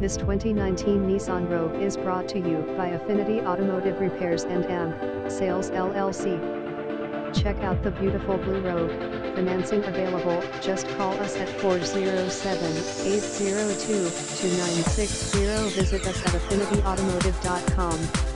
This 2019 Nissan Rogue is brought to you by Affinity Automotive Repairs and AM Sales LLC. Check out the beautiful blue Rogue. Financing available. Just call us at 407-802-2960. Visit us at affinityautomotive.com.